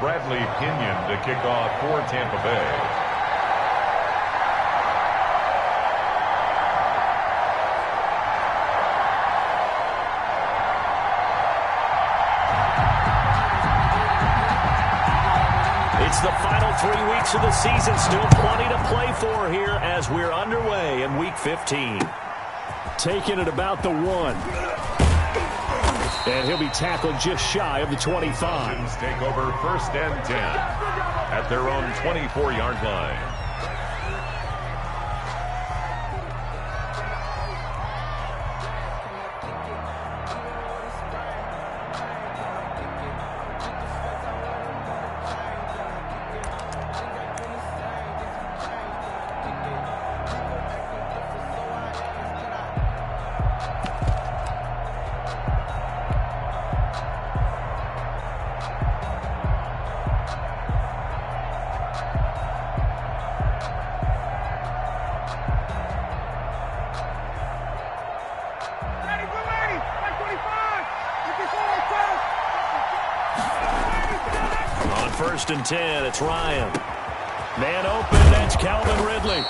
Bradley Pinion to kick off for Tampa Bay. It's the final 3 weeks of the season. Still plenty to play for here as we're underway in Week 15. Taking it about the 1. And he'll be tackled just shy of the 25. Take over 1st and 10 at their own 24-yard line. First and 10, it's Ryan. Man open, that's Calvin Ridley.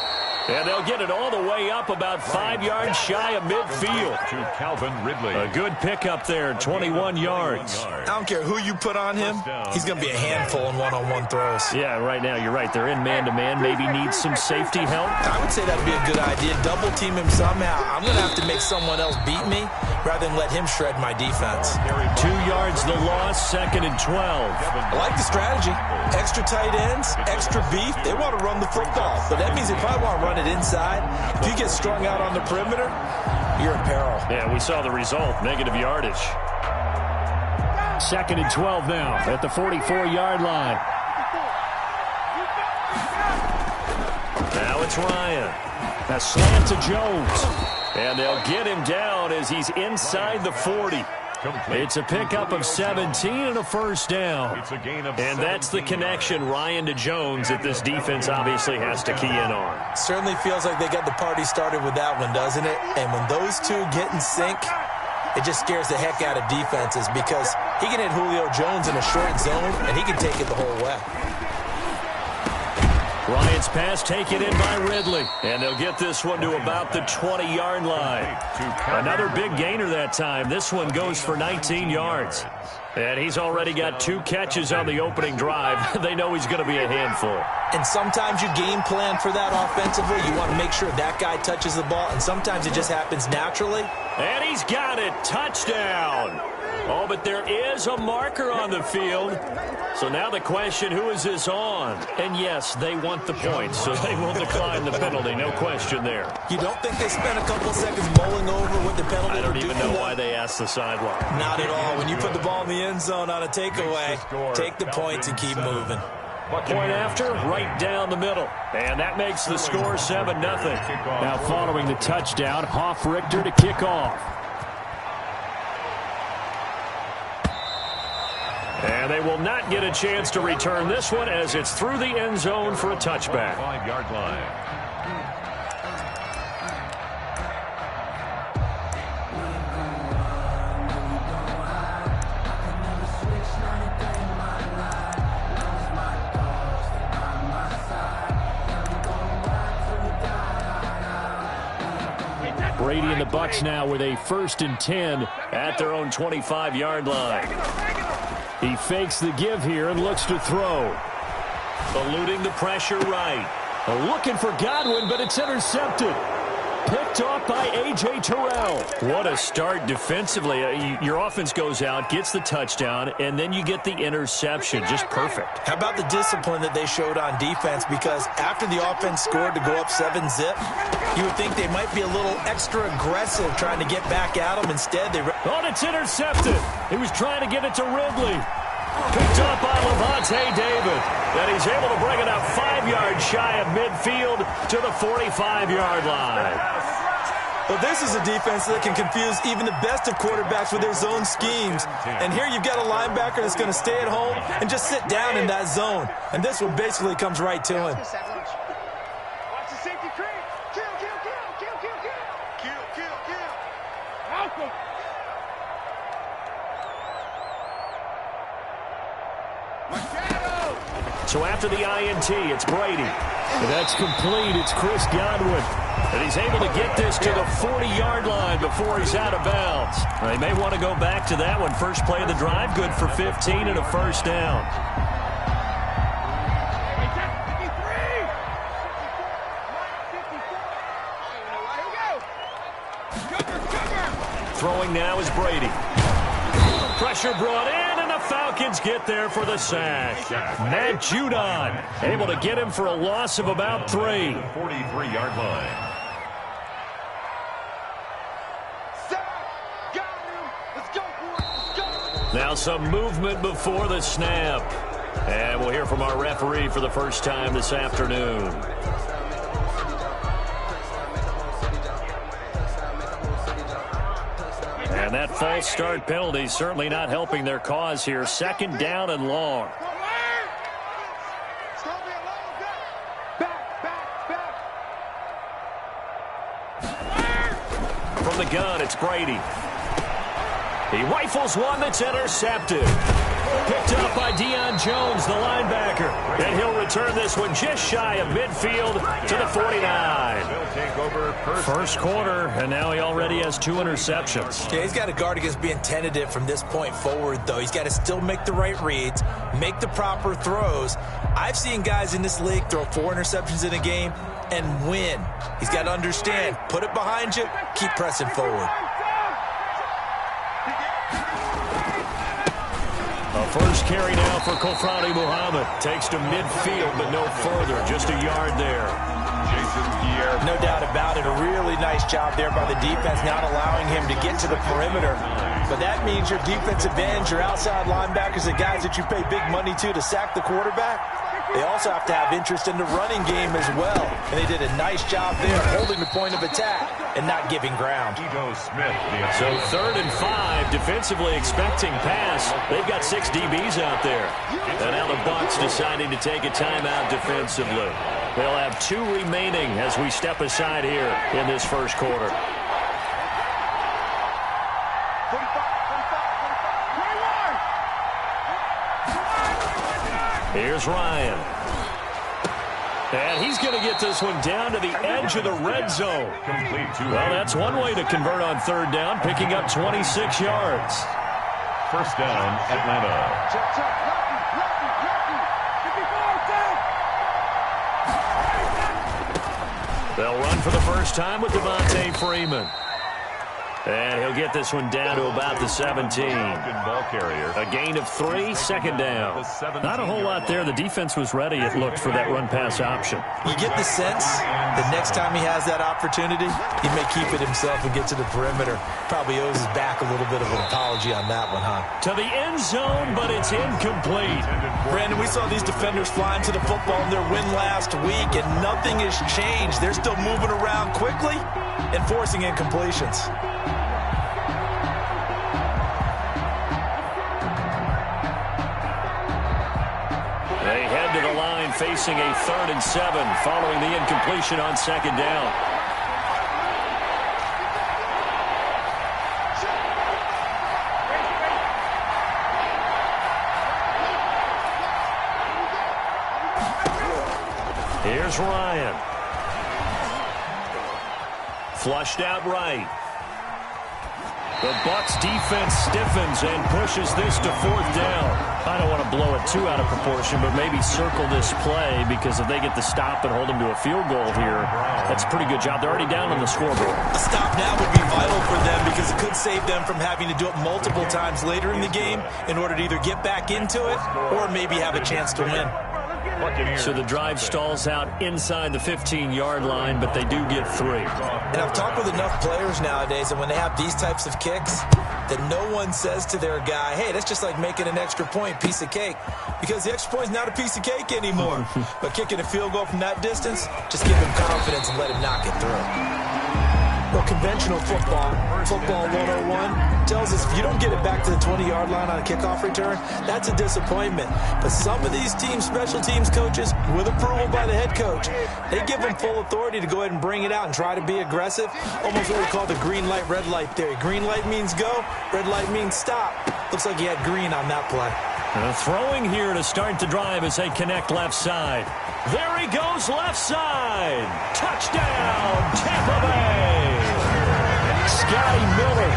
And they'll get it all the way up about 5 yards shy of midfield. To Calvin Ridley. A good pickup there, 21 yards. I don't care who you put on him, he's going to be a handful in one-on-one throws. Yeah, right now, you're right. They're in man-to-man. Maybe needs some safety help. I would say that would be a good idea. Double team him somehow. I'm going to have to make someone else beat me rather than let him shred my defense. 2 yards the loss, 2nd and 12. I like the strategy. Extra tight ends, extra beef. They want to run the football. But that means they probably want to run it inside. If you get strung out on the perimeter, you're in peril. Yeah, we saw the result. Negative yardage. 2nd and 12 now at the 44-yard line. Now it's Ryan. A slant to Jones. And they'll get him down as he's inside the 40. It's a pickup of 17 and a first down. And that's the connection, Ryan to Jones, that this defense obviously has to key in on. Certainly feels like they got the party started with that one, doesn't it? And when those two get in sync, it just scares the heck out of defenses because he can hit Julio Jones in a short zone, and he can take it the whole way. Ryan's pass taken in by Ridley. And they'll get this one to about the 20-yard line. Another big gainer that time. This one goes for 19 yards. And he's already got 2 catches on the opening drive. They know he's going to be a handful. And sometimes you game plan for that offensively. You want to make sure that guy touches the ball. And sometimes it just happens naturally. And he's got it. Touchdown. Oh, but there is a marker on the field. So now the question, who is this on? And yes, they want the points, so they will decline the penalty. No question there. You don't think they spent a couple seconds mulling over what the penalty I don't would do even know why they asked the sideline. Not at all. When you put the ball in the end zone on a takeaway, take the points and keep moving. Point after, right down the middle. And that makes the score 7-0. Now following the touchdown, Hoff-Richter to kick off. And they will not get a chance to return this one as it's through the end zone for a touchback. 5-yard line. Brady and the Bucs now with a 1st and 10 at their own 25-yard line. He fakes the give here and looks to throw. Eluding the pressure right. Looking for Godwin, but it's intercepted. Picked off by A.J. Terrell. What a start defensively. Your offense goes out, gets the touchdown, and then you get the interception. Just perfect. How about the discipline that they showed on defense? Because after the offense scored to go up 7-zip, you would think they might be a little extra aggressive trying to get back at them. Instead, they... Oh, it's intercepted. He was trying to get it to Ridley. Picked up by Levante David. And he's able to bring it up 5 yards shy of midfield to the 45-yard line. Well, this is a defense that can confuse even the best of quarterbacks with their zone schemes. And here you've got a linebacker that's going to stay at home and just sit down in that zone. And this one basically comes right to him. Watch the safety creep. Kill. Malcolm. Machado. So after the INT, it's Brady. And that's complete. It's Chris Godwin. And he's able to get this to the 40-yard line before he's out of bounds. They may want to go back to that one. First play of the drive, good for 15 and a first down. Throwing now is Brady. Pressure brought in, and the Falcons get there for the sack. Matt Judon able to get him for a loss of about 3. 43-yard line. Now some movement before the snap. And we'll hear from our referee for the first time this afternoon. And that false start penalty certainly not helping their cause here. Second down and long. From the gun, it's Brady. He rifles one that's intercepted. Picked up by Deion Jones, the linebacker. And he'll return this one just shy of midfield to the 49. First quarter, and now he already has 2 interceptions. Yeah, he's got to guard against being tentative from this point forward, though. He's got to still make the right reads, make the proper throws. I've seen guys in this league throw 4 interceptions in a game and win. He's got to understand, put it behind you, keep pressing forward. A first carry now for Kofrani Muhammad. Takes to midfield, but no further. Just a yard there. No doubt about it. A really nice job there by the defense, not allowing him to get to the perimeter. But that means your defensive ends, your outside linebackers, the guys that you pay big money to sack the quarterback, they also have to have interest in the running game as well. And they did a nice job there, holding the point of attack and not giving ground. So 3rd and 5, defensively expecting pass. They've got 6 DBs out there. And now the Bucs deciding to take a timeout defensively. They'll have 2 remaining as we step aside here in this first quarter. Here's Ryan. And he's going to get this one down to the edge of the red zone. Well, that's one way to convert on 3rd down, picking up 26 yards. First down, Atlanta. They'll run for the first time with Devontae Freeman. And he'll get this one down to about the 17. A gain of 3, second down. Not a whole lot there. The defense was ready, it looked, for that run-pass option. You get the sense that next time he has that opportunity, he may keep it himself and get to the perimeter. Probably owes his back a little bit of an apology on that one, huh? To the end zone, but it's incomplete. Brandon, we saw these defenders flying to the football in their win last week, and nothing has changed. They're still moving around quickly and forcing incompletions. They head to the line facing a 3rd and 7 following the incompletion on second down. Here's Ryan. Flushed out right. The Bucs defense stiffens and pushes this to 4th down. I don't want to blow it too out of proportion, but maybe circle this play, because if they get the stop and hold them to a field goal here, that's a pretty good job. They're already down on the scoreboard. A stop now would be vital for them, because it could save them from having to do it multiple times later in the game in order to either get back into it or maybe have a chance to win. So the drive stalls out inside the 15-yard line, but they do get 3. And I've talked with enough players nowadays, and when they have these types of kicks, that no one says to their guy, hey, that's just like making an extra point, piece of cake. Because the extra point is not a piece of cake anymore. But kicking a field goal from that distance, just give him confidence and let him knock it through. Well, conventional football 101, tells us if you don't get it back to the 20-yard line on a kickoff return, that's a disappointment. But some of these teams, special teams coaches, with approval by the head coach, they give them full authority to go ahead and bring it out and try to be aggressive. Almost what we call the green light, red light theory. Green light means go, red light means stop. Looks like he had green on that play. Throwing here to start the drive as they connect left side. There he goes, left side. Touchdown, Tampa Bay. Scotty Miller,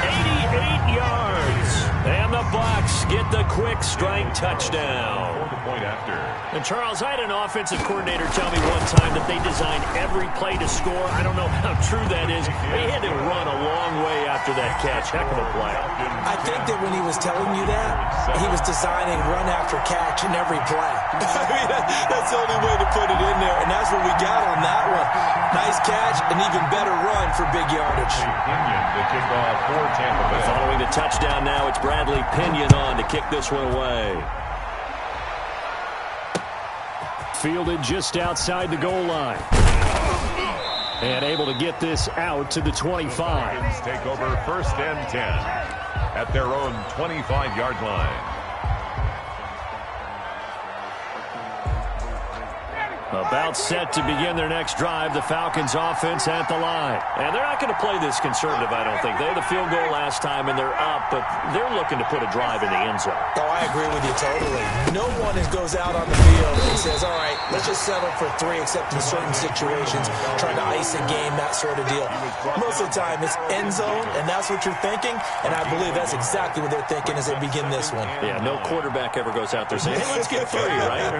88 yards. And the Bucs get the quick strike touchdown. Point after. And Charles, I had an offensive coordinator tell me one time that they designed every play to score. I don't know how true that is. They had to run a long way after that catch. Heck of a play. I think that when he was telling you that, he was designing run after catch in every play. I mean, that's the only way to put it in there, and that's what we got on that one. Nice catch, and even better run for big yardage. Pinion, the kickoff for Tampa Bay. Following the touchdown now, it's Bradley Pinion on to kick this one away. Fielded just outside the goal line. And able to get this out to the 25. Take over 1st and 10 at their own 25-yard line. About set to begin their next drive. The Falcons offense at the line. And they're not going to play this conservative, I don't think. They had a field goal last time, and they're up, but they're looking to put a drive in the end zone. Oh, I agree with you totally. No one goes out on the field and says, all right, let's just settle for 3, except in certain situations, trying to ice a game, that sort of deal. Most of the time, it's end zone, and that's what you're thinking, and I believe that's exactly what they're thinking as they begin this one. Yeah, no quarterback ever goes out there saying, hey, let's get 3, right?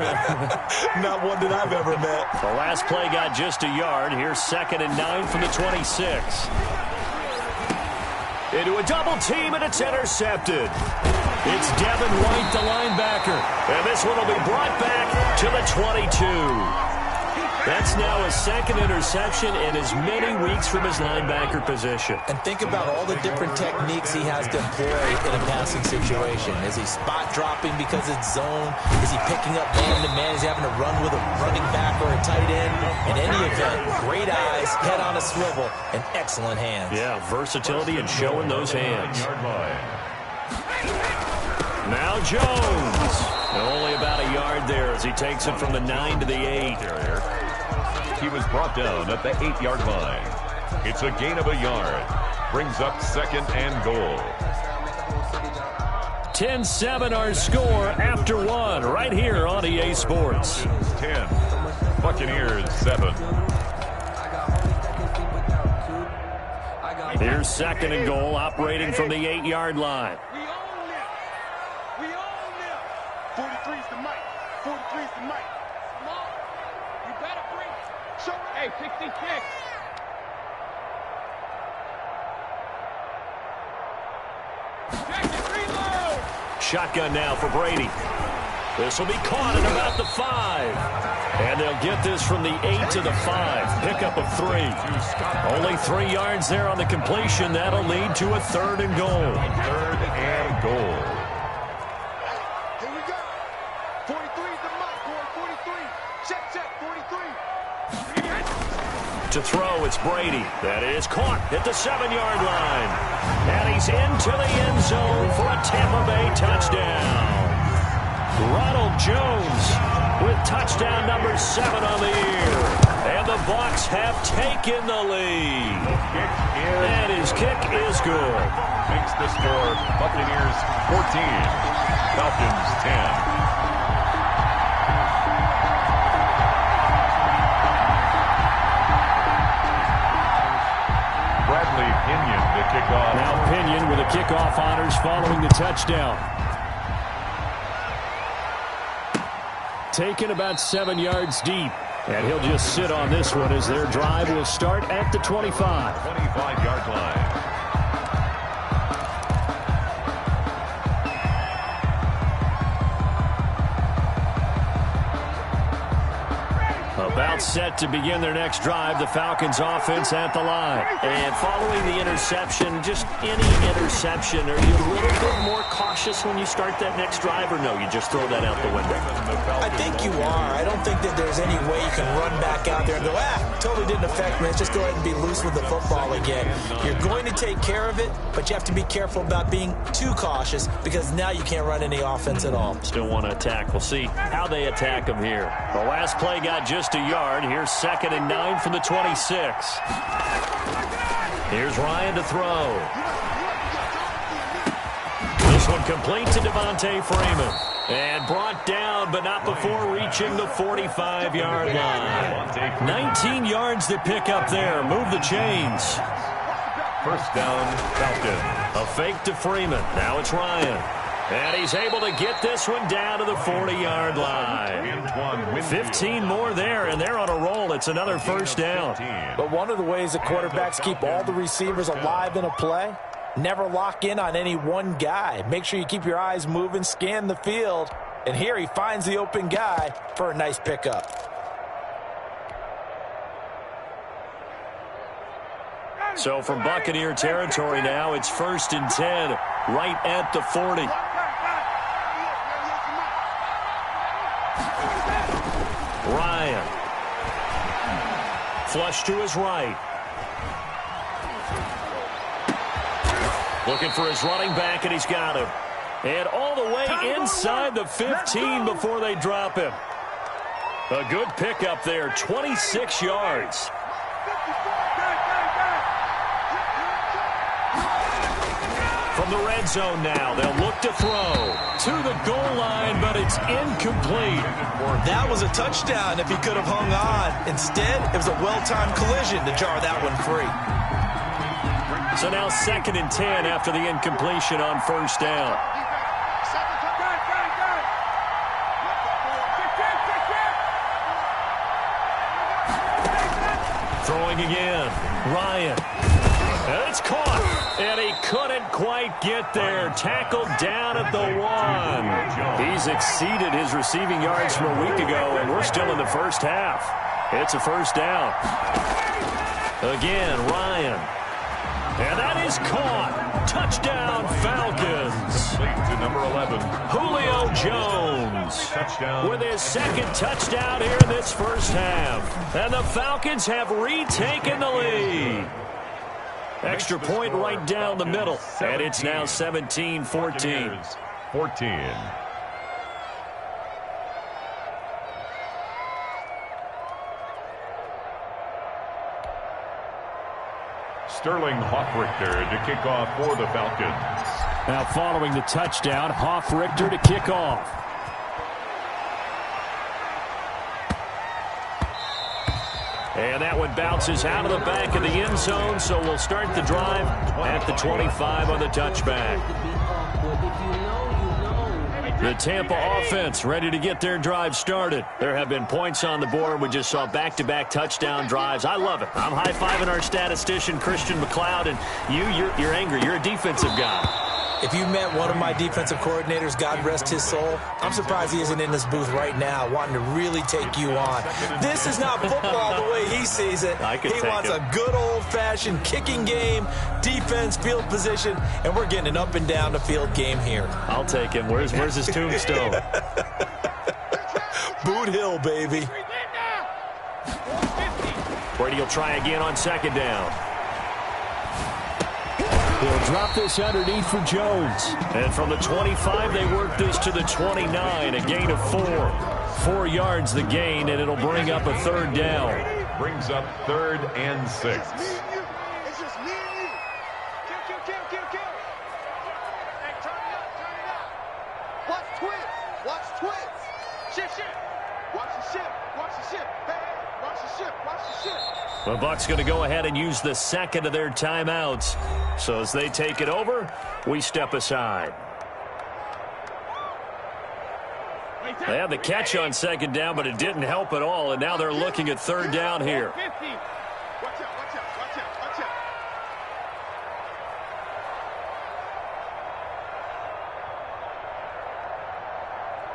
Not one that I've ever met. The last play got just a yard. Here's 2nd and 9 from the 26. Into a double team, and it's intercepted. It's Devin White, the linebacker. And this one will be brought back to the 22. That's now his 2nd interception in as many weeks from his linebacker position. And think about all the different techniques he has to employ in a passing situation. Is he spot dropping because it's zone? Is he picking up man-to-man? Is he having to run with a running back or a tight end? In any event, great eyes, head on a swivel, and excellent hands. Yeah, versatility and showing those hands. Now Jones. Only about a yard there as he takes it from the 9 to the 8. He was brought down at the 8-yard line. It's a gain of a yard. Brings up 2nd and goal. 10-7 our score after 1 right here on EA Sports. 10. Buccaneers 7. Here's 2nd and goal, operating from the 8-yard line. We own them. We own them. 43's the mic. 43's the mic. Come on. You better bring it. Hey, 66. Reload. Shotgun now for Brady. This will be caught at about the 5. And they'll get this from the 8 to the 5. Pickup of 3. Only 3 yards there on the completion. That'll lead to a 3rd and goal. 3rd and goal. Here we go. 43's the mic, boy. 43. Check, 43. To throw, it's Brady. That is caught at the 7-yard line. And he's into the end zone for a Tampa Bay touchdown. Ronald Jones with touchdown number 7 on the year. And the Bucs have taken the lead. And his kick is good. Makes the score Buccaneers 14, Falcons 10. Bradley Pinion, the kickoff. Now Pinion with the kickoff honors following the touchdown. Taken about 7 yards deep. And he'll just sit on this one as their drive will start at the 25. 25-yard line. About set to begin their next drive, the Falcons offense at the line. And following the interception, just any interception, are you a little bit more cautious when you start that next drive, or no, you just throw that out the window? I think you are. I don't think that there's any way you can run back out there and go, totally didn't affect me. Let's just go ahead and be loose with the football again. You're going to take care of it, but you have to be careful about being too cautious because now you can't run any offense at all. Still want to attack. We'll see how they attack them here. The last play got just a yard. Here's 2nd and 9 from the 26. Here's Ryan to throw. This This one complete to Devontae Freeman. And brought down, but not before reaching the 45-yard line. 19 yards to pick up there. Move the chains. First down, Falcons. A fake to Freeman. Now it's Ryan. And he's able to get this one down to the 40-yard line. 15 more there, and they're on a roll. It's another first down. But one of the ways that quarterbacks keep all the receivers alive in a play, never lock in on any one guy. Make sure you keep your eyes moving, scan the field. And here he finds the open guy for a nice pickup. So from Buccaneer territory now, it's 1st and 10, right at the 40. Ryan. Flush to his right. Looking for his running back, and he's got him. And all the way inside the 15 before they drop him. A good pickup there, 26 yards. From the red zone now, they'll look to throw to the goal line, but it's incomplete. That was a touchdown if he could have hung on. Instead, it was a well-timed collision to jar that one free. So now 2nd and 10 after the incompletion on first down. Throwing again. Ryan. And it's caught. And he couldn't quite get there. Tackled down at the 1. He's exceeded his receiving yards from a week ago, and we're still in the first half. It's a first down. Again, Ryan. And that is caught. Touchdown, Falcons. To number 11. Julio Jones. Touchdown. With his 2nd touchdown here in this first half. And the Falcons have retaken the lead. Extra point right down the middle. And it's now 17-14. 14. Sterling Hoffrichter to kick off for the Falcons. Now following the touchdown, Hoffrichter to kick off. And that one bounces out of the back of the end zone, so we'll start the drive at the 25 on the touchback. The Tampa offense ready to get their drive started. There have been points on the board. We just saw back-to-back touchdown drives. I love it. I'm high-fiving our statistician, Christian McLeod, and you're angry. You're a defensive guy. If you met one of my defensive coordinators, God rest his soul, I'm surprised he isn't in this booth right now wanting to really take you on. This is not football the way he sees it. He wants a good old-fashioned kicking game, defense, field position, and we're getting an up and down the field game here. I'll take him. Where's his tombstone? Boot Hill, baby. Brady will try again on 2nd down. He'll drop this underneath for Jones. And from the 25, they work this to the 29, a gain of 4. 4 yards the gain, and it'll bring up a 3rd down. Brings up 3rd and 6. It's just me and you. Kill. Hey, turn it up. Watch twist. Shift. Watch the ship. Hey, watch the ship. The Bucs going to go ahead and use the 2nd of their timeouts. So as they take it over, we step aside. They had the catch on 2nd down, but it didn't help at all, and now they're looking at 3rd down here. Watch out.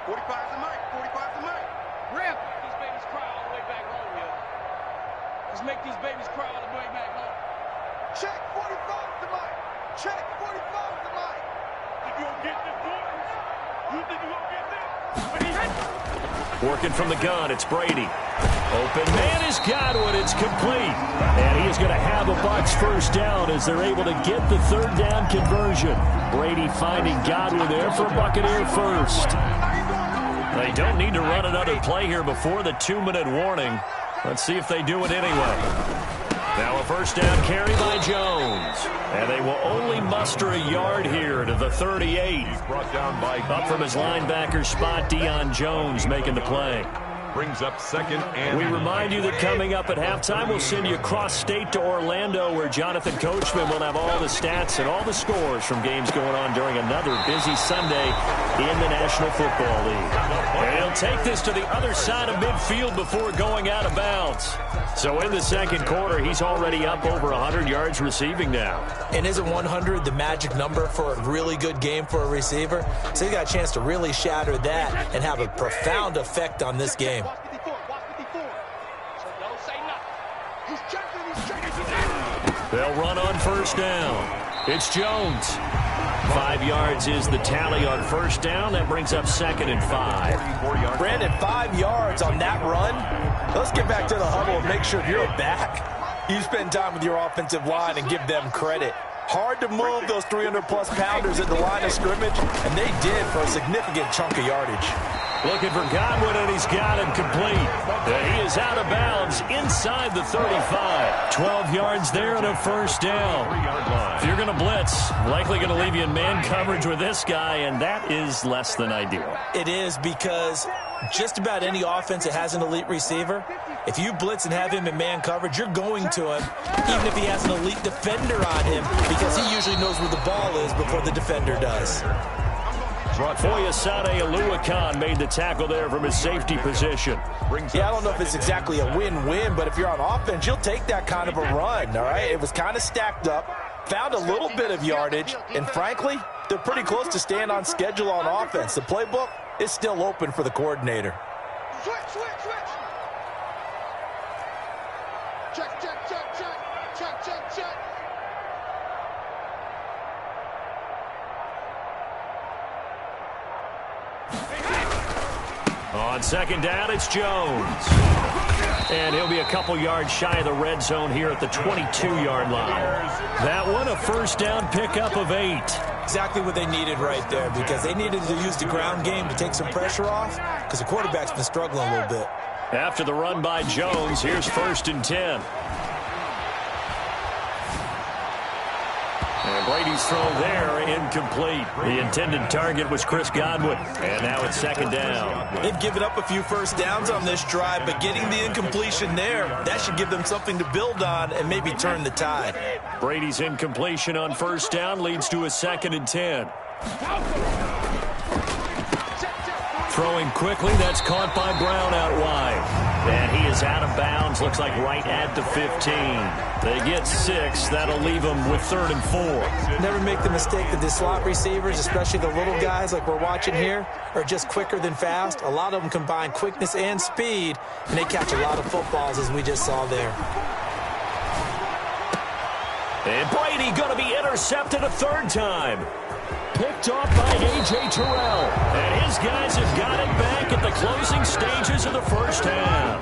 45's the mic. Rip. These babies cry all the way back home, yo. Let's make these babies cry all the way back home. Check 45's the mic. Check 45's the mic. If you don't get this, boys, you think you won't get this? Working from the gun, it's Brady. Open man is Godwin. It's complete. And he is going to have a Bucs first down as they're able to get the 3rd down conversion. Brady finding Godwin there for a Buccaneer first. They don't need to run another play here before the 2-minute warning. Let's see if they do it anyway. Now a first down carry by Jones. And they will only muster a yard here to the 38. He's brought down by Up from his linebacker spot, Deion Jones making the play. Brings up second and... We remind you that coming up at halftime, we'll send you across state to Orlando, where Jonathan Coachman will have all the stats and all the scores from games going on during another busy Sunday in the National Football League. And he'll take this to the other side of midfield before going out of bounds. So in the second quarter, he's already up over 100 yards receiving now. And isn't 100 the magic number for a really good game for a receiver? So he got a chance to really shatter that and have a profound effect on this game. They'll run on first down. It's Jones. 5 yards is the tally on first down. That brings up second and 5. Brandon, 5 yards on that run. Let's get back to the huddle and make sure you're back. You spend time with your offensive line and give them credit. Hard to move those 300-plus pounders at the line of scrimmage, and they did for a significant chunk of yardage. Looking for Godwin, and he's got him complete. He is out of bounds inside the 35. 12 yards there and a first down. If you're going to blitz, likely going to leave you in man coverage with this guy, and that is less than ideal. It is, because just about any offense that has an elite receiver, if you blitz and have him in man coverage, you're going to him, even if he has an elite defender on him, because he usually knows where the ball is before the defender does. Foyesade Oluwakan made the tackle there from his safety position. Yeah, I don't know if it's exactly a win-win, but if you're on offense, you'll take that kind of a run, all right? It was kind of stacked up, found a little bit of yardage, and frankly, they're pretty close to staying on schedule on offense. The playbook is still open for the coordinator. Switch. Check. On second down, it's Jones. And he'll be a couple yards shy of the red zone here at the 22-yard line. That one, a first down pickup of 8. Exactly what they needed right there, because they needed to use the ground game to take some pressure off, because the quarterback's been struggling a little bit. After the run by Jones, here's first and 10. And Brady's throw there, incomplete. The intended target was Chris Godwin. And now it's second down. They've given up a few first downs on this drive, but getting the incompletion there, that should give them something to build on and maybe turn the tide. Brady's incompletion on first down leads to a second and 10. Throwing quickly, that's caught by Brown out wide. And he is out of bounds, looks like right at the 15. They get 6, that'll leave them with 3rd and 4. Never make the mistake that the slot receivers, especially the little guys like we're watching here, are just quicker than fast. A lot of them combine quickness and speed, and they catch a lot of footballs, as we just saw there. And Brady going to be intercepted a 3rd time. Picked off by A.J. Terrell. And his guys have got it back at the closing stages of the first half.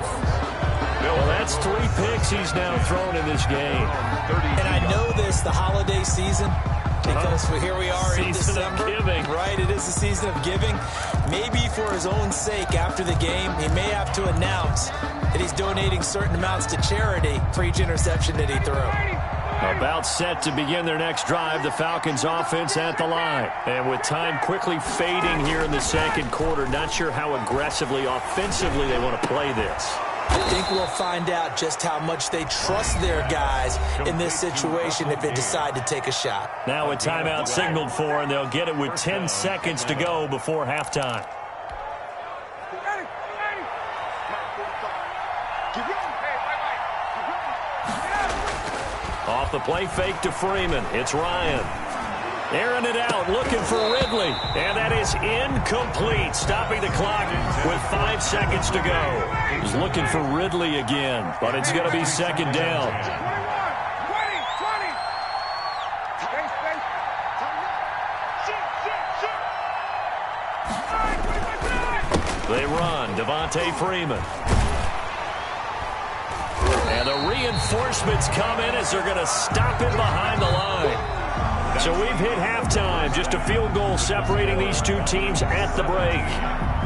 Well, that's 3 picks he's now thrown in this game. And I know this, the holiday season, because here we are in December. Season of giving. Right, it is the season of giving. Maybe for his own sake after the game, he may have to announce that he's donating certain amounts to charity for each interception that he threw. About set to begin their next drive, the Falcons offense at the line. And with time quickly fading here in the second quarter, not sure how aggressively, offensively they want to play this. I think we'll find out just how much they trust their guys in this situation if they decide to take a shot. Now a timeout signaled for, and they'll get it with 10 seconds to go before halftime. Off the play fake to Freeman. It's Ryan. Airing it out, looking for Ridley. And that is incomplete. Stopping the clock with 5 seconds to go. He's looking for Ridley again, but it's going to be second down. 20. They run. Devontae Freeman. And the reinforcements come in as they're going to stop him behind the line. So we've hit halftime. Just a field goal separating these two teams at the break.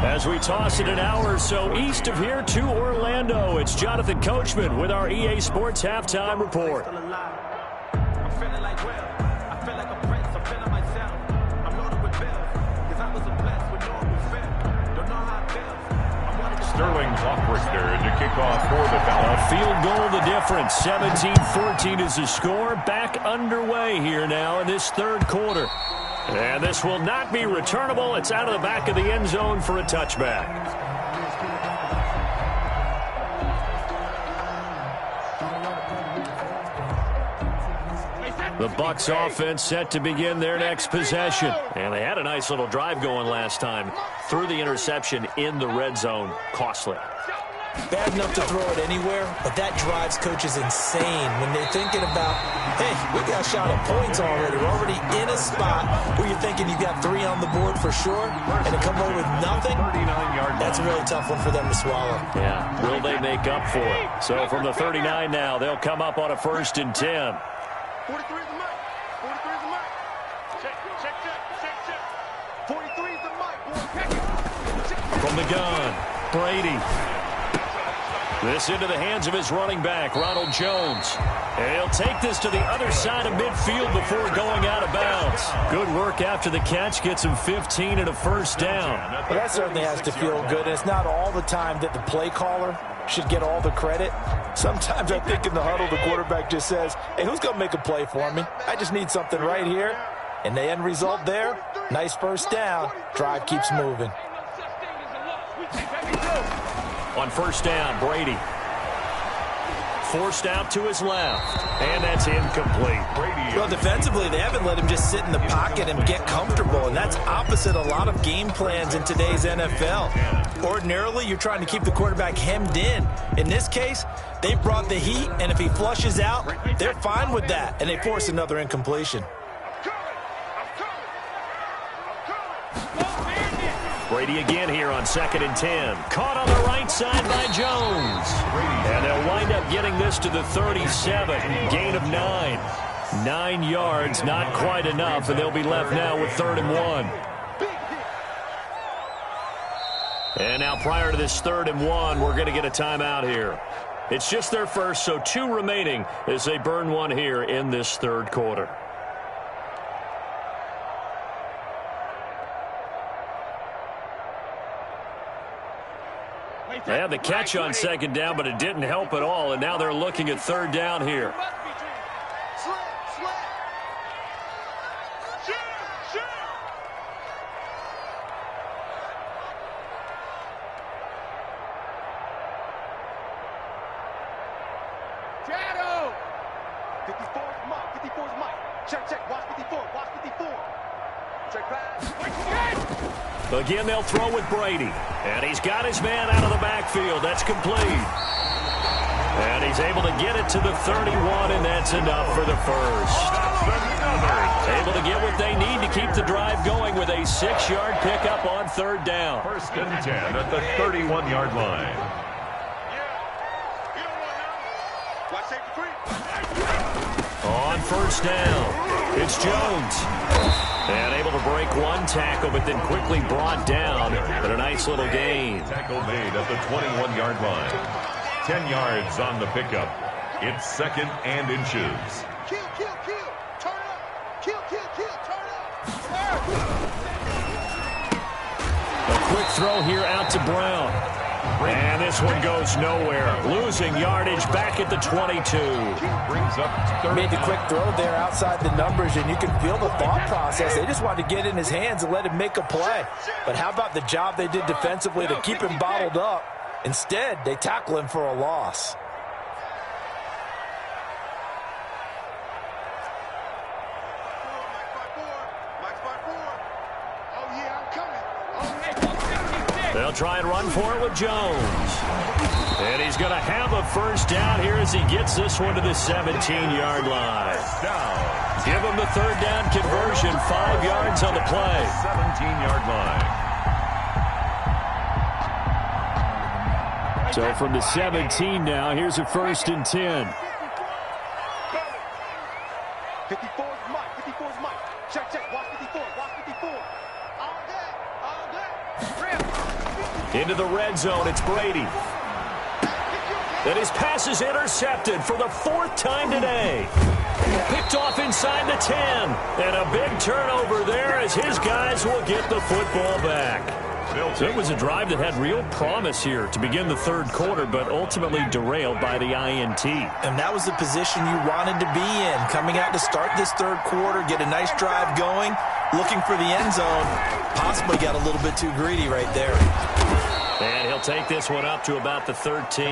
As we toss it an hour or so east of here to Orlando, it's Jonathan Coachman with our EA Sports Halftime Report. Sterling Hoffrichter to kick off for the Falcons. A field goal the difference. 17-14 is the score. Back underway here now in this third quarter. And this will not be returnable. It's out of the back of the end zone for a touchback. The Bucs offense set to begin their next possession. And they had a nice little drive going last time. Threw the interception in the red zone. Costly. Bad enough to throw it anywhere, but that drives coaches insane when they're thinking about, hey, we got a shot at points already. We're already in a spot where you're thinking you got 3 on the board for sure, and to come away with nothing, that's a really tough one for them to swallow. Yeah, will they make up for it? So from the 39 now, they'll come up on a 1st and 10. 43 is the mic. 43 is the mic. Check. 43 is the mic. From the gun, Brady. This into the hands of his running back, Ronald Jones. And he'll take this to the other side of midfield before going out of bounds. Good work after the catch. Gets him 15 and a 1st down. Well, that certainly has to feel good. And it's not all the time that the play caller should get all the credit. Sometimes I think in the huddle, the quarterback just says, hey, who's going to make a play for me? I just need something right here. And the end result there, nice 1st down. Drive keeps moving. On 1st down, Brady. Forced out to his left. And that's incomplete. Well, defensively, they haven't let him just sit in the pocket and get comfortable, and that's opposite a lot of game plans in today's NFL. Ordinarily, you're trying to keep the quarterback hemmed in. In this case, they brought the heat, and if he flushes out, they're fine with that, and they force another incompletion. Brady again here on 2nd and 10. Caught on the right side by Jones. And they'll wind up getting this to the 37. Gain of 9. 9 yards, not quite enough, and they'll be left now with 3rd and 1. And now prior to this 3rd and 1, we're going to get a timeout here. It's just their first, so 2 remaining as they burn one here in this third quarter. They had the catch on 2nd down, but it didn't help at all, and now they're looking at 3rd down here. Shadow! 54 is Mike. 54 is Mike. Check. Watch 54. Watch 54. Check pass. Again, they'll throw with Brady. And he's got his man out of the backfield. That's complete. And he's able to get it to the 31, and that's enough for the 1st. Able to get what they need to keep the drive going with a 6-yard pickup on 3rd down. 1st and 10 at the 31-yard line. On 1st down, it's Jones. And able to break one tackle, but then quickly brought down. But a nice little gain. Tackle made at the 21-yard line. 10 yards on the pickup. It's 2nd and inches. Kill. Turn up. Kill. Turn up. A quick throw here out to Brown. And this one goes nowhere. Losing yardage back at the 22. Brings up Made the quick throw there outside the numbers, and you can feel the thought process. They just wanted to get in his hands and let him make a play. But how about the job they did defensively to keep him bottled up? Instead, they tackle him for a loss. They'll try and run for it with Jones. And he's going to have a 1st down here as he gets this one to the 17-yard line. Give him the 3rd down conversion, 5 yards on the play. 17-yard line. So from the 17 now, here's a 1st and 10. 54 is Mike. 54 is Mike. Into the red zone, it's Brady. And his pass is intercepted for the 4th time today. Picked off inside the 10. And a big turnover there as his guys will get the football back. So it was a drive that had real promise here to begin the 3rd quarter, but ultimately derailed by the INT. And that was the position you wanted to be in. Coming out to start this 3rd quarter, get a nice drive going, looking for the end zone. Possibly got a little bit too greedy right there. And he'll take this one up to about the 13.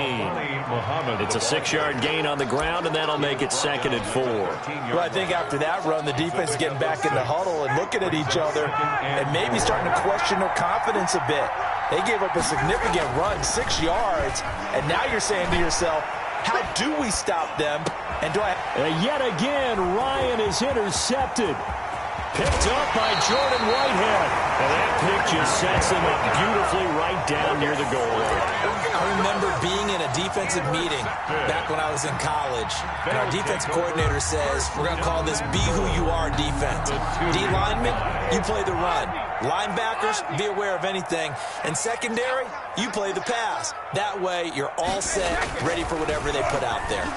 It's a 6-yard gain on the ground, and that'll make it 2nd and 4. Well, I think after that run, the defense is getting back in the huddle and looking at each other and maybe starting to question their confidence a bit. They gave up a significant run, 6 yards, and now you're saying to yourself, how do we stop them? And do I... Yet again, Ryan is intercepted. Picked up by Jordan Whitehead. And that pick just sets him up beautifully right down near the goal line. I remember being in a defensive meeting back when I was in college. And our defensive coordinator says, we're going to call this be who you are defense. D linemen, you play the run. Linebackers, be aware of anything. And secondary, you play the pass. That way, you're all set, ready for whatever they put out there.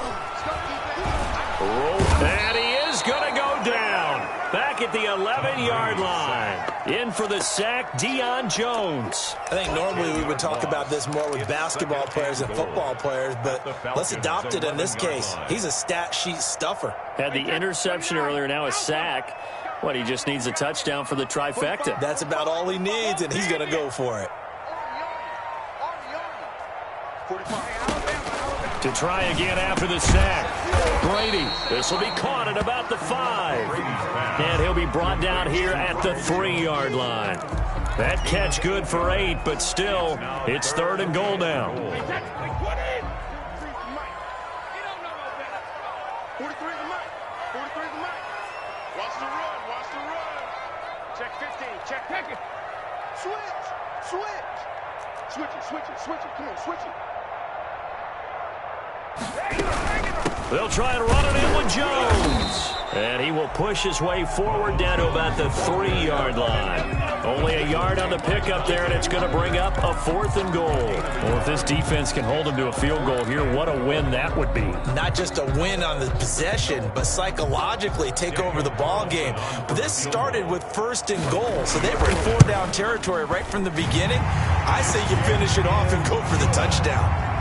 And he is going to go down. Back at the 11-yard line. In for the sack, Deion Jones. I think normally we would talk about this more with basketball players and football players, but let's adopt it in this case. He's a stat sheet stuffer. Had the interception earlier, now a sack. What, he just needs a touchdown for the trifecta. That's about all he needs, and he's going to go for it. To try again after the sack. Brady, this will be caught at about the 5. And he'll be brought down here at the 3-yard line. That catch good for 8, but still, it's 3rd and goal now. 43 the mic. 43 the mic. Watch the run. Watch the run. Check 15. Check. Check it. Switch. Switch. Switch it. Switch it. Switch it. Come on. Switch it. They'll try and run it in with Jones. And he will push his way forward down to about the 3-yard line. Only a yard on the pickup there, and it's going to bring up a 4th and goal. Well, if this defense can hold him to a field goal here, what a win that would be. Not just a win on the possession, but psychologically take over the ball game. But this started with 1st and goal, so they were in 4-down territory right from the beginning. I say you finish it off and go for the touchdown.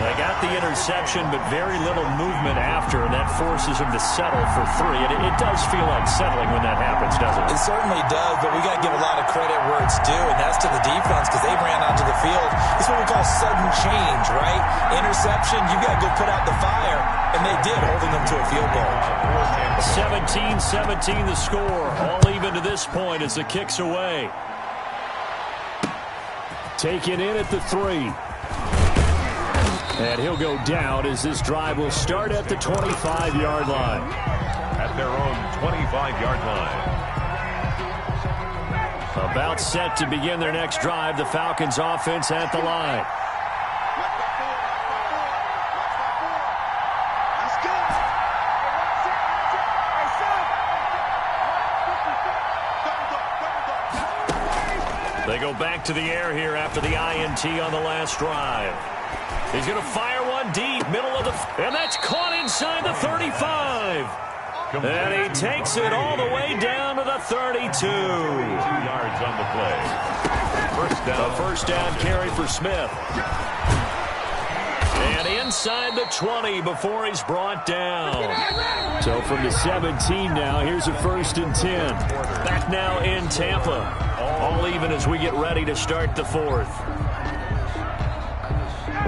They got the interception, but very little movement after, and that forces him to settle for 3. And it does feel unsettling when that happens, doesn't it? It certainly does, but we got to give a lot of credit where it's due, and that's to the defense because they ran onto the field. It's what we call sudden change, right? Interception, you got to go put out the fire, and they did, holding them to a field goal. 17-17 the score, all even to this point as the kick's away. Taken in at the 3. And he'll go down as this drive will start at the 25-yard line. At their own 25-yard line. About set to begin their next drive, the Falcons offense at the line. They go back to the air here after the INT on the last drive. He's going to fire one deep, middle of the... And that's caught inside the 35. And he takes it all the way down to the 32. 2 yards on the play. A first down carry for Smith. And inside the 20 before he's brought down. So from the 17 now, here's a 1st and 10. Back now in Tampa. All even as we get ready to start the 4th.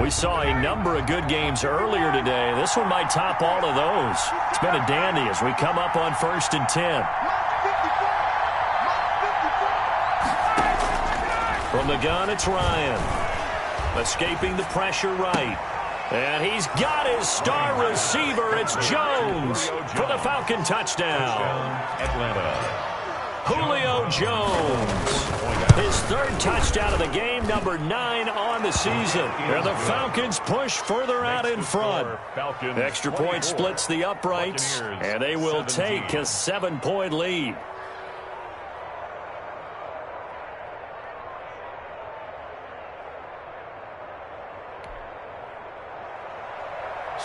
We saw a number of good games earlier today. This one might top all of those. It's been a dandy as we come up on 1st and 10. From the gun, it's Ryan. Escaping the pressure right. And he's got his star receiver. It's Jones for the Falcon touchdown. Atlanta. Julio Jones. His 3rd touchdown of the game, number 9 on the season. And the Falcons push further out in front. Extra point splits the uprights, and they will take a 7-point lead.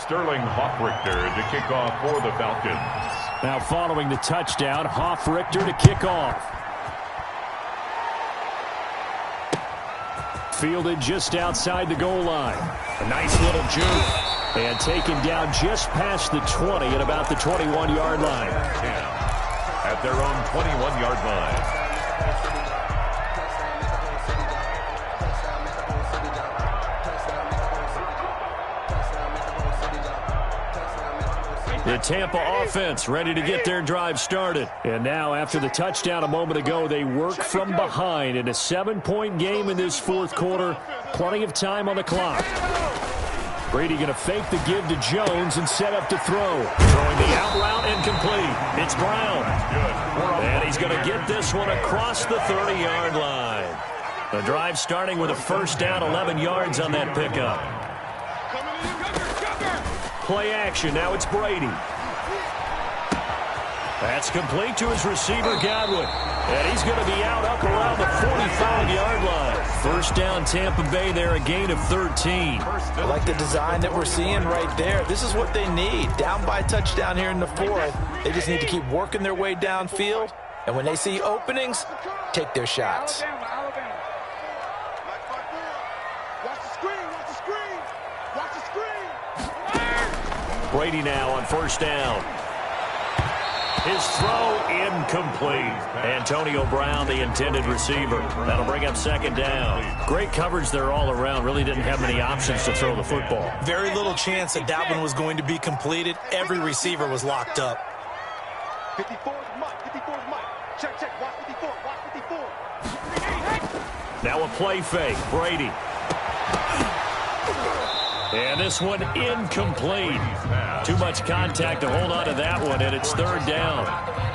Sterling Hoffrichter to kick off for the Falcons. Now following the touchdown, Hoffrichter to kick off. Fielded just outside the goal line. A nice little juke. And taken down just past the 20 at about the 21-yard line. At their own 21-yard line. The Tampa offense ready to get their drive started. And now after the touchdown a moment ago, they work from behind in a 7-point game in this fourth quarter. Plenty of time on the clock. Brady going to fake the give to Jones and set up to throw. Throwing the out route incomplete. It's Brown. And he's going to get this one across the 30-yard line. The drive starting with a first down, 11 yards on that pickup. Play action. Now it's Brady. That's complete to his receiver, Godwin. And he's going to be out up around the 45-yard line. First down, Tampa Bay there, a gain of 13. I like the design that we're seeing right there. This is what they need. Down by a touchdown here in the fourth. They just need to keep working their way downfield. And when they see openings, take their shots. Brady now on first down. His throw incomplete. Antonio Brown, the intended receiver. That'll bring up second down. Great coverage there all around. Really didn't have many options to throw the football. Very little chance that one was going to be completed. Every receiver was locked up. 54 is Mike. 54 is Mike. Check, check. Watch 54. Watch 54. Now a play fake. Brady. And this one incomplete. Too much contact to hold on to that one, and it's third down.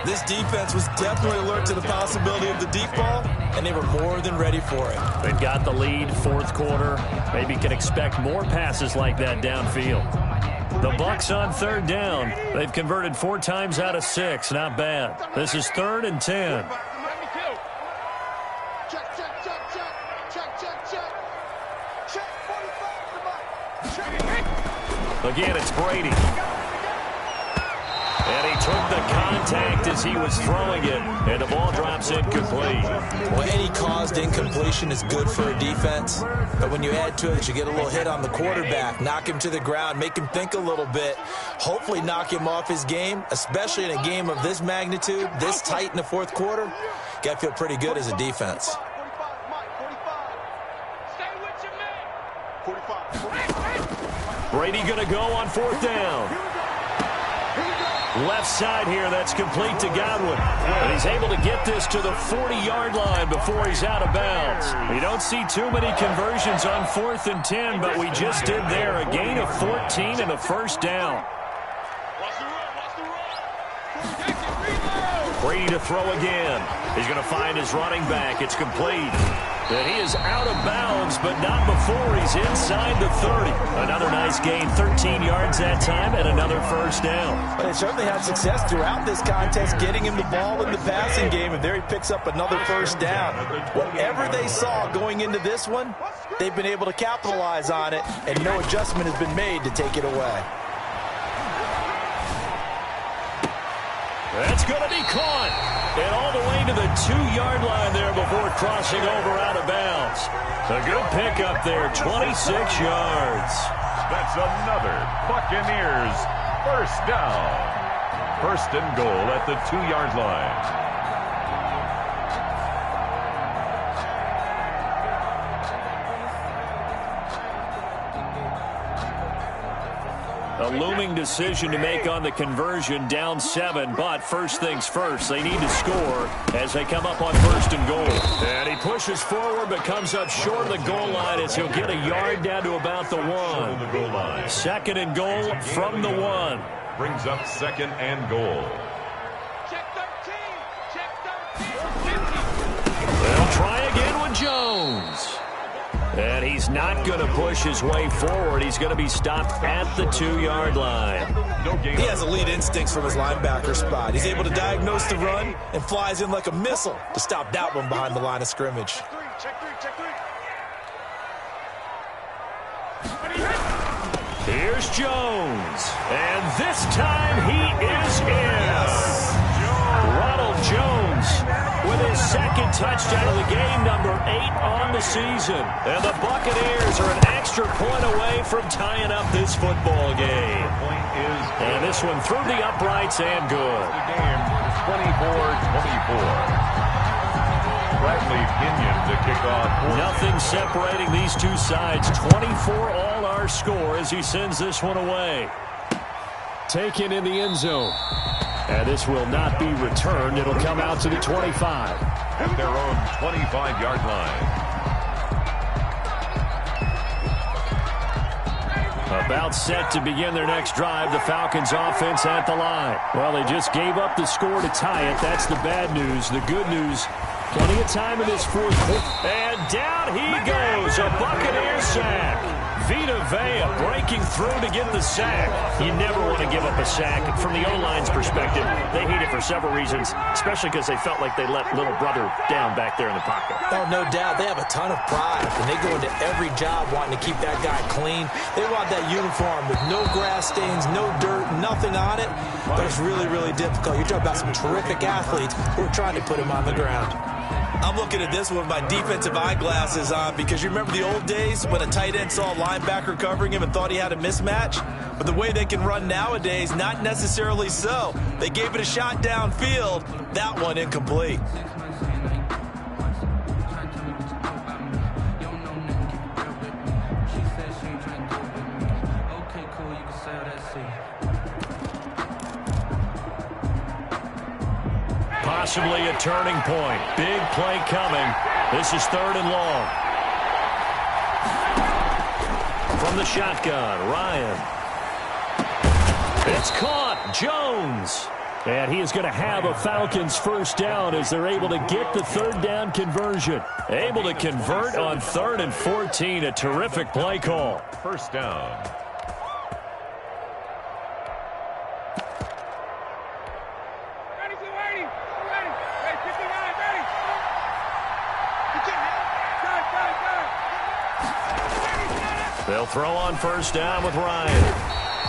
This defense was definitely alert to the possibility of the deep ball, and they were more than ready for it. They've got the lead, fourth quarter. Maybe can expect more passes like that downfield. The Bucs on third down. They've converted 4 times out of 6. Not bad. This is 3rd and 10. Again, it's Brady. And he took the contact as he was throwing it, and the ball drops incomplete. Well, any caused incompletion is good for a defense, but when you add to it, you get a little hit on the quarterback, knock him to the ground, make him think a little bit, hopefully knock him off his game, especially in a game of this magnitude, this tight in the fourth quarter. Got to feel pretty good as a defense. Brady going to go on fourth down. Left side here, that's complete to Godwin. And he's able to get this to the 40-yard line before he's out of bounds. You don't see too many conversions on 4th and 10, but we just did there. A gain of 14 and a first down. Brady to throw again. He's going to find his running back. It's complete. And he is out of bounds, but not before he's inside the 30. Another nice gain, 13 yards that time, and another first down. But they certainly had success throughout this contest, getting him the ball in the passing game, and there he picks up another first down. Whatever they saw going into this one, they've been able to capitalize on it, and no adjustment has been made to take it away. That's going to be caught. And all the way to the 2-yard line there before crossing over out of bounds. A good pickup there, 26 yards. That's another Buccaneers first down. First and goal at the 2-yard line. A looming decision to make on the conversion, down 7, but first things first, they need to score as they come up on first and goal. And he pushes forward but comes up short of the goal line as he'll get a yard down to about the 1. Second and goal from the 1. Brings up second and goal. Check 13. Check 13. They'll try again with Jones. And he's not going to push his way forward. He's going to be stopped at the 2-yard line. He has elite instincts from his linebacker spot. He's able to diagnose the run and flies in like a missile to stop that one behind the line of scrimmage. Check 3. Here's Jones. And this time he is in. Ronald Jones with his second touchdown of the game, number 8 on the season. And the Buccaneers are an extra point away from tying up this football game. And this one through the uprights and good. The game 24-24. Bradley Pinion to kick off. Nothing separating these two sides. 24 all our score as he sends this one away. Taken in the end zone. And this will not be returned. It'll come out to the 25. At their own 25-yard line. About set to begin their next drive. The Falcons offense at the line. Well, they just gave up the score to tie it. That's the bad news. The good news, plenty of time in this fourth quarter. And down he goes. A Buccaneer sack. Vita Vea breaking through to get the sack. You never want to give up a sack. From the O-line's perspective, they hate it for several reasons, especially because they felt like they let little brother down back there in the pocket. Oh, no doubt. They have a ton of pride, and they go into every job wanting to keep that guy clean. They want that uniform with no grass stains, no dirt, nothing on it. But it's really, really difficult. You're talking about some terrific athletes who are trying to put him on the ground. I'm looking at this one with my defensive eyeglasses on because you remember the old days when a tight end saw a linebacker covering him and thought he had a mismatch? But the way they can run nowadays, not necessarily so. They gave it a shot downfield. That one incomplete. Possibly a turning point. Big play coming. This is 3rd and long. From the shotgun, Ryan. It's caught. Jones. And he is going to have a Falcons first down as they're able to get the 3rd down conversion. Able to convert on 3rd and 14. A terrific play call. First down. They'll throw on first down with Ryan.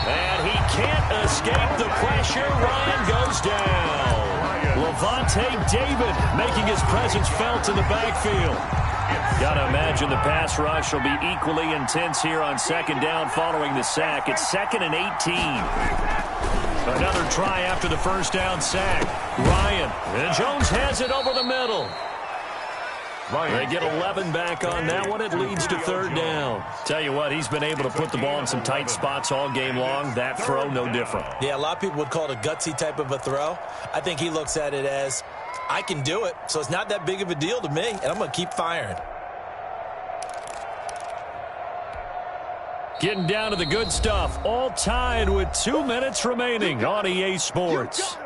And he can't escape the pressure. Ryan goes down. Levante David making his presence felt in the backfield. Got to imagine the pass rush will be equally intense here on 2nd down following the sack. It's 2nd and 18. Another try after the first down sack. Ryan. And Jones has it over the middle. They get 11 back on that one. It leads to 3rd down. Tell you what, he's been able to put the ball in some tight spots all game long. That throw, no different. Yeah, a lot of people would call it a gutsy type of a throw. I think he looks at it as, I can do it, so it's not that big of a deal to me, and I'm going to keep firing. Getting down to the good stuff. All tied with 2 minutes remaining on EA Sports.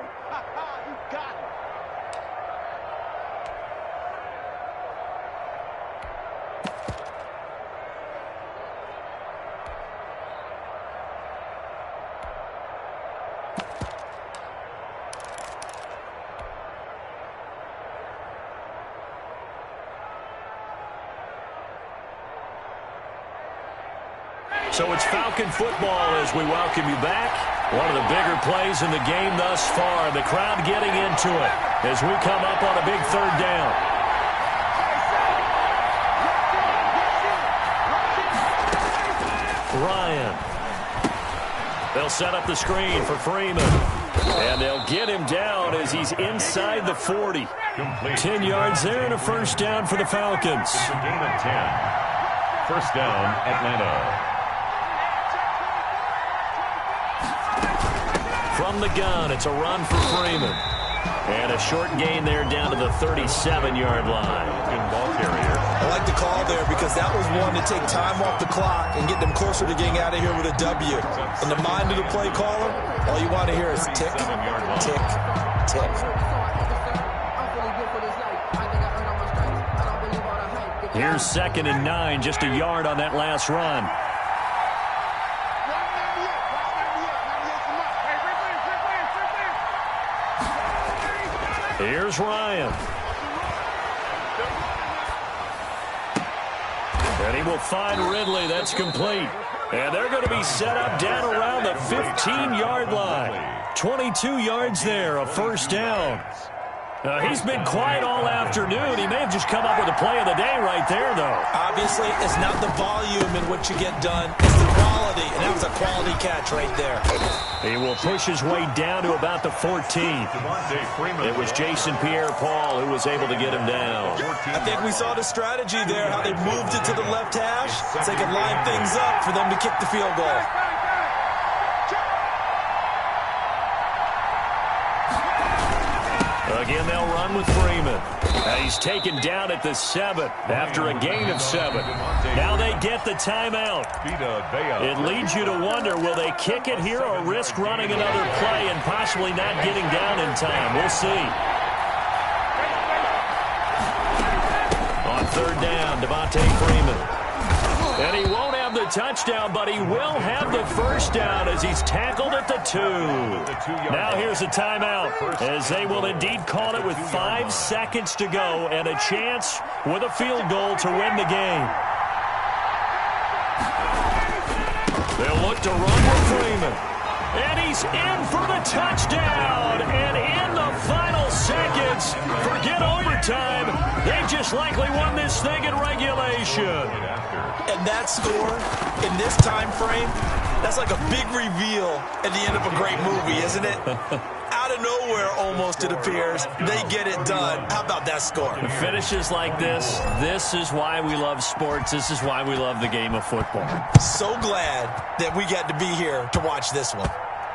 So it's Falcon football as we welcome you back. One of the bigger plays in the game thus far. The crowd getting into it as we come up on a big 3rd down. Ryan. They'll set up the screen for Freeman. And they'll get him down as he's inside the 40. 10 yards there and a first down for the Falcons. It's a gain of 10. First down, Atlanta. From the gun, it's a run for Freeman. And a short gain there down to the 37-yard line. Ball carrier. I like the call there because that was one to take time off the clock and get them closer to getting out of here with a W. In the mind of the play caller, all you want to hear is tick, tick, tick. Here's 2nd and 9, just a yard on that last run. Here's Ryan. And he will find Ridley. That's complete. And they're going to be set up down around the 15-yard line. 22 yards there, a first down. He's been quiet all afternoon. He may have just come up with a play of the day right there, though. Obviously, it's not the volume in which you get done. It's the quality, and that was a quality catch right there. He will push his way down to about the 14. It was Jason Pierre-Paul who was able to get him down. I think we saw the strategy there, how they moved it to the left hash so they could line things up for them to kick the field goal. Again, they'll run with Freeman. He's taken down at the 7 after a gain of 7. Now they get the timeout. It leads you to wonder, will they kick it here or risk running another play and possibly not getting down in time? We'll see. On third down, Devontae Freeman. And he won't have the touchdown, but he will have the first down as he's tackled at the 2. Now here's a timeout as they will indeed call it with 5 seconds to go and a chance with a field goal to win the game. They'll look to run with Freeman. And he's in for the touchdown. And in the final seconds, forget overtime. They just likely won this thing in regulation. And that score, in this time frame, that's like a big reveal at the end of a great movie, isn't it? Out of nowhere, almost, it appears, they get it done. How about that score? Finishes like this is why we love sports. This is why we love the game of football. So glad that we got to be here to watch this one.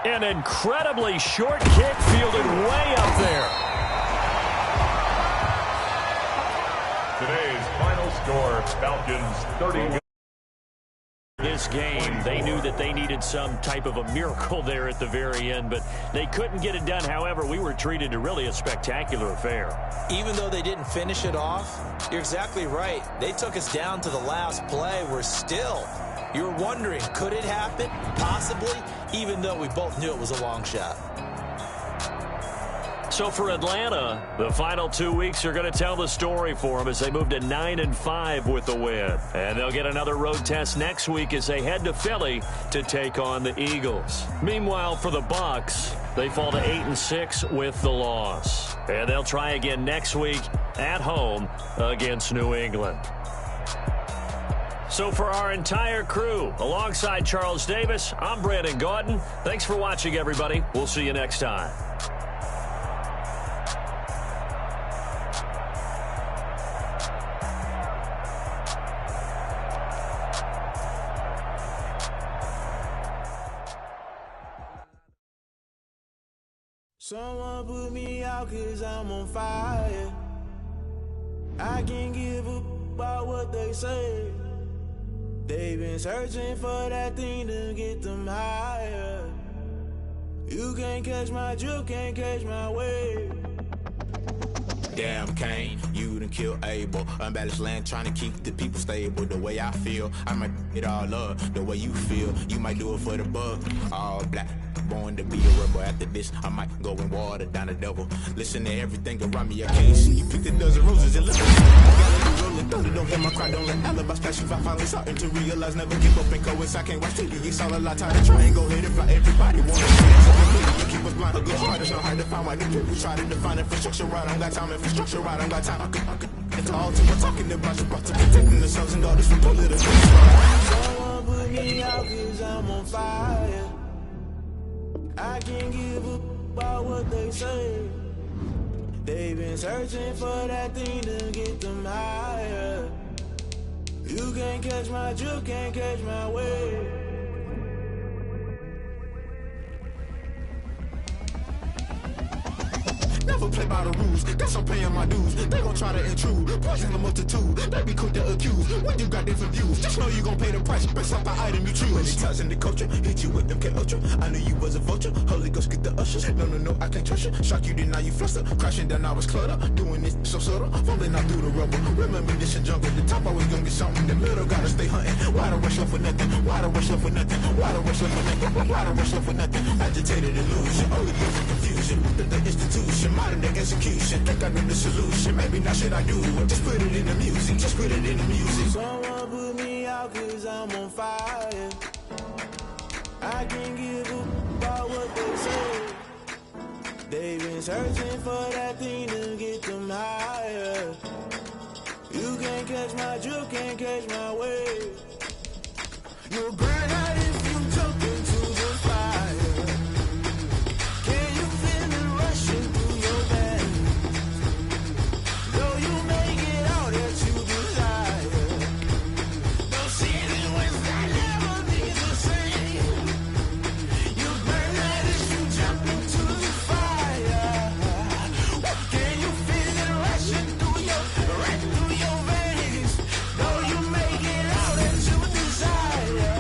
An incredibly short kick fielded way up there. Today's final score, Falcons 30. This game, they knew that they needed some type of a miracle there at the very end, but they couldn't get it done. However, we were treated to really a spectacular affair. Even though they didn't finish it off, you're exactly right. They took us down to the last play. We're still, you're wondering, could it happen? Possibly, even though we both knew it was a long shot. So for Atlanta, the final 2 weeks are going to tell the story for them as they move to 9-5 with the win. And they'll get another road test next week as they head to Philly to take on the Eagles. Meanwhile, for the Bucs, they fall to 8-6 with the loss. And they'll try again next week at home against New England. So for our entire crew, alongside Charles Davis, I'm Brandon Gaudin. Thanks for watching, everybody. We'll see you next time. Someone put me out 'cause I'm on fire. I can't give up about what they say. They've been searching for that thing to get them higher. You can't catch my drift, can't catch my wave. Damn Kane, you done killed Abel. Unbalanced land trying to keep the people stable. The way I feel, I might it all up. The way you feel, you might do it for the bug. All black, born to be a rebel. After this, I might go and water down the devil. Listen to everything around me, I can't see. You picked a dozen roses and look. Don't get my cry, don't let alibis flash. If I finally starting to realize, never give up and coexist. I can't watch TV, it's all a lot. Time to try and go ahead and fly. Everybody wanna see it. Keep us blind, a good heart, it's not hard to find. Why the people try to define infrastructure right? I don't got time, infrastructure right, I don't got time. I could, it's all to we're talking about you, about to protecting the sons and daughters from political. Someone put me out 'cause I'm on fire. I can't give up about what they say. They've been searching for that thing to get them higher. You can't catch my drift, can't catch my wave. Never play by the rules, guess I'm paying my dues. They gon' try to intrude, poison the multitude. They be quick to accuse, when you got different views. Just know you gon' pay the price, based off the item you choose. When it's ties in the culture, hit you with MK Ultra. I knew you was a vulture, Holy Ghost get the ushers. No, I can't trust you. Shock you, then now you fluster. Crashing down, I was cluttered. Doing this so subtle, falling out through the rubble. Remember this in jungle, the top always gonna be something. In the middle, gotta stay hunting. Why the rush left for nothing? Why the rush left for nothing? Why the rush left for nothing? Why the rush left for nothing? Agitated illusion, only live for confusion. The institution, modern day execution. Think I know the solution. Maybe not should I do it? Just put it in the music. Just put it in the music. Someone put me out 'cause I'm on fire. I can't give a about what they say. They've been searching for that thing to get them higher. You can't catch my drift, can't catch my wave. You'll burn out if you jump into the fire. Can you feel it rushing through your veins? Though you make it all that you desire. Those ceiling winds that never be the same. You burn out if you jump into the fire. Can you feel it rushing through your veins? Though you make it all that you desire.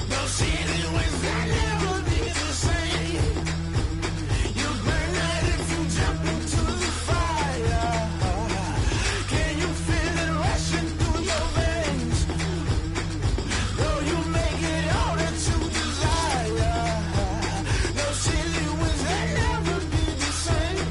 Those ceiling winds that never be the same. You burn out if you jump into the fire. Can you feel it rushing through your veins? Though you make it all that you desire. Those ceiling winds that never be the same.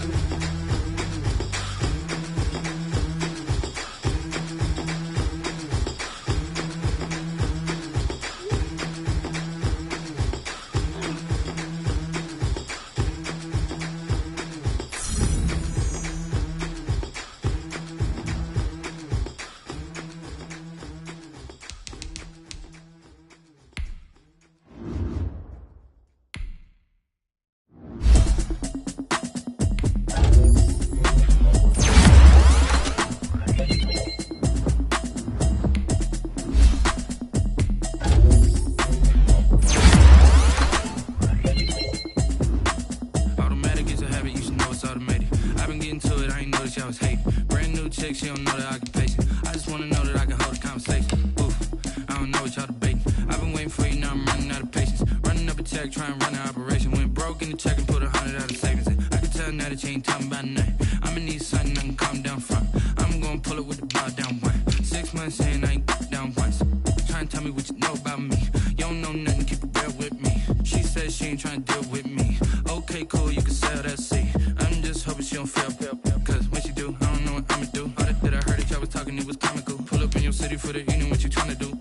Automatic is a habit, you should know it's automated. I've been getting to it, I ain't noticed y'all was hating. Brand new chick, she don't know the occupation. I just wanna know that I can hold a conversation. Oof, I don't know what y'all debating. I've been waiting for you, now I'm running out of patience. Running up a check, trying to run an operation. Went broke in the check and put 100 out of savings in. I can tell now that you ain't talking about nothing. I'ma need something I can calm down from. I'm gonna pull it with the bow down one. 6 months saying I ain't down once. Trying to tell me what you know about me. You don't know nothing, keep it real with me. She says she ain't trying to deal with me. Okay, cool, you can sell that seat. I'm just hoping she don't fail. Cause when she do, I don't know what I'ma do. All that I heard that y'all was talking, it was comical. Pull up in your city for the evening, what you trying to do?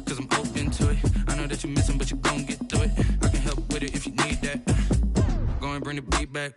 Cause I'm open to it. I know that you missing, but you gon' get through it. I can help with it if you need that. Go and bring the beat back.